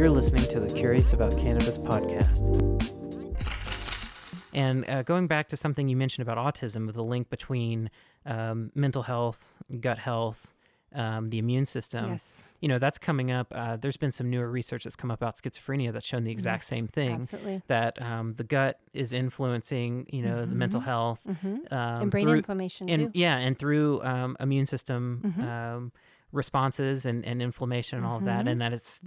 You're listening to the Curious About Cannabis podcast. And going back to something you mentioned about autism, the link between mental health, gut health, the immune system. Yes. You know, that's coming up. There's been some newer research that's come up about schizophrenia that's shown the exact same thing. Absolutely. That the gut is influencing, the mental health. And brain inflammation too. Yeah, and through immune system responses and inflammation and all of that. And that it's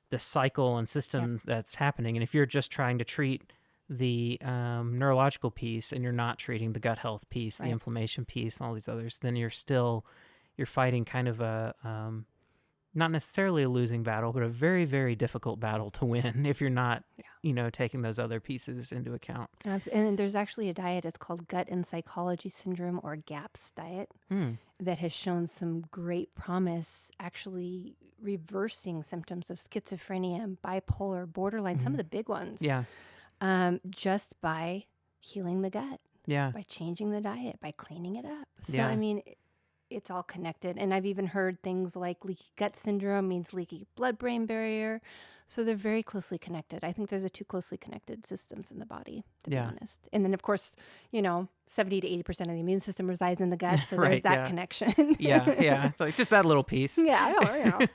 this cycle and system that's happening. And if you're just trying to treat the neurological piece and you're not treating the gut health piece, the inflammation piece, and all these others, then you're fighting kind of a not necessarily a losing battle, but a very, very difficult battle to win if you're not, taking those other pieces into account. And there's actually a diet, it's called Gut and Psychology Syndrome, or GAPS diet, that has shown some great promise, actually reversing symptoms of schizophrenia and bipolar, borderline, some of the big ones. Yeah. Just by healing the gut. Yeah. By changing the diet, by cleaning it up. So, Yeah. I mean, it's all connected. And I've even heard things like leaky gut syndrome means leaky blood-brain barrier. So they're very closely connected. I think there's two closely connected systems in the body, to be honest. And then, of course, 70 to 80% of the immune system resides in the gut. So there's that connection. Yeah. It's like just that little piece. Yeah,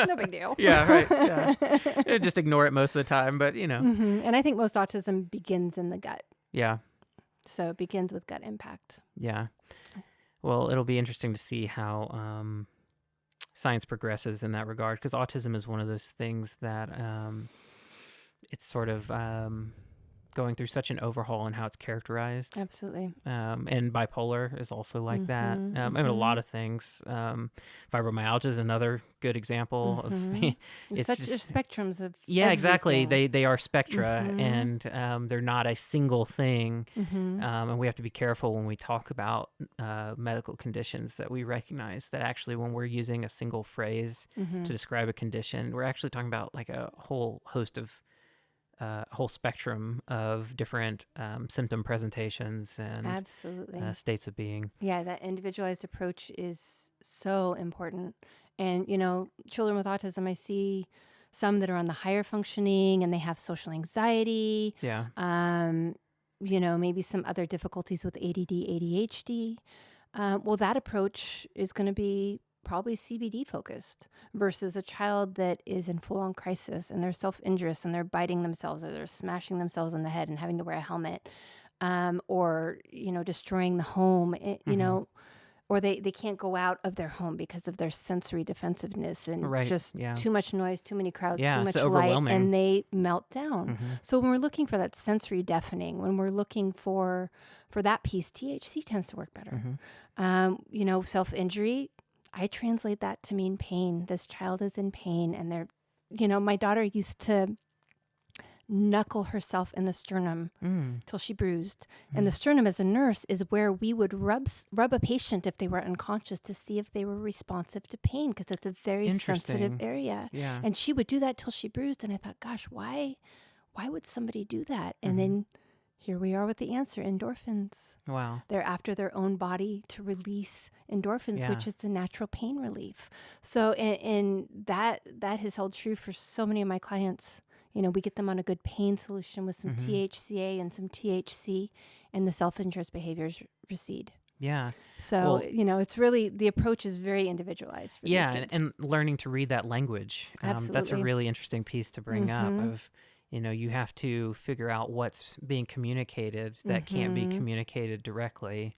no big deal. Yeah, right. Yeah. Just ignore it most of the time, but And I think most autism begins in the gut. Yeah. So it begins with gut impact. Yeah. Well, it'll be interesting to see how science progresses in that regard, because autism is one of those things that it's sort of going through such an overhaul in how it's characterized. Absolutely. And bipolar is also like that. I mean, a lot of things. Fibromyalgia is another good example of it's such spectrums of exactly. everything. They are spectra, and they're not a single thing. And we have to be careful when we talk about medical conditions that we recognize that actually when we're using a single phrase to describe a condition, we're actually talking about like a whole host of whole spectrum of different symptom presentations and absolutely states of being. Yeah, that individualized approach is so important. And, children with autism, I see some that are on the higher functioning and they have social anxiety. Yeah. Maybe some other difficulties with ADD, ADHD. Well, that approach is going to be probably CBD focused versus a child that is in full on crisis and they're self-injurious and they're biting themselves or they're smashing themselves in the head and having to wear a helmet, or, destroying the home, or they can't go out of their home because of their sensory defensive,ness and too much noise, too many crowds, too much light, and they melt down. So when we're looking for that sensory deafening, when we're looking for that piece, THC tends to work better. Self-injury, I translate that to mean pain. This child is in pain, and they're, my daughter used to knuckle herself in the sternum till she bruised. And the sternum, as a nurse, is where we would rub a patient if they were unconscious to see if they were responsive to pain, because it's a very sensitive area. Yeah. And she would do that till she bruised. And I thought, gosh, why would somebody do that? And then here we are with the answer, endorphins. Wow. They're after their own body to release endorphins, which is the natural pain relief. So, and that has held true for so many of my clients. We get them on a good pain solution with some THCA and some THC, and the self-injurious behaviors recede. Yeah. So, it's really, the approach is very individualized for these kids. And learning to read that language. Absolutely. That's a really interesting piece to bring up of, you have to figure out what's being communicated that can't be communicated directly.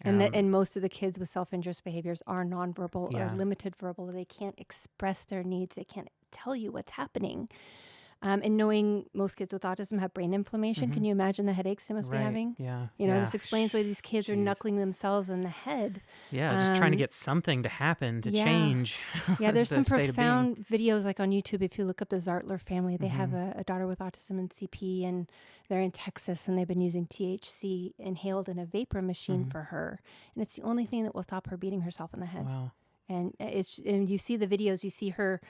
And most of the kids with self-injurious behaviors are nonverbal or limited verbal. They can't express their needs. They can't tell you what's happening. And knowing most kids with autism have brain inflammation, can you imagine the headaches they must be having? Yeah. This explains why these kids are knuckling themselves in the head. Yeah, just trying to get something to happen to change. Yeah, there's some profound videos like on YouTube. If you look up the Zartler family, they have a daughter with autism and CP, and they're in Texas, and they've been using THC inhaled in a vapor machine for her. And it's the only thing that will stop her beating herself in the head. Wow. And you see the videos, you see her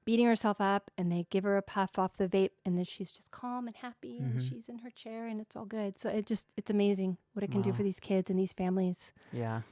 beating herself up, and they give her a puff off the vape, and then she's just calm and happy, and she's in her chair, and it's all good. So it's amazing what it can do for these kids and these families. Yeah.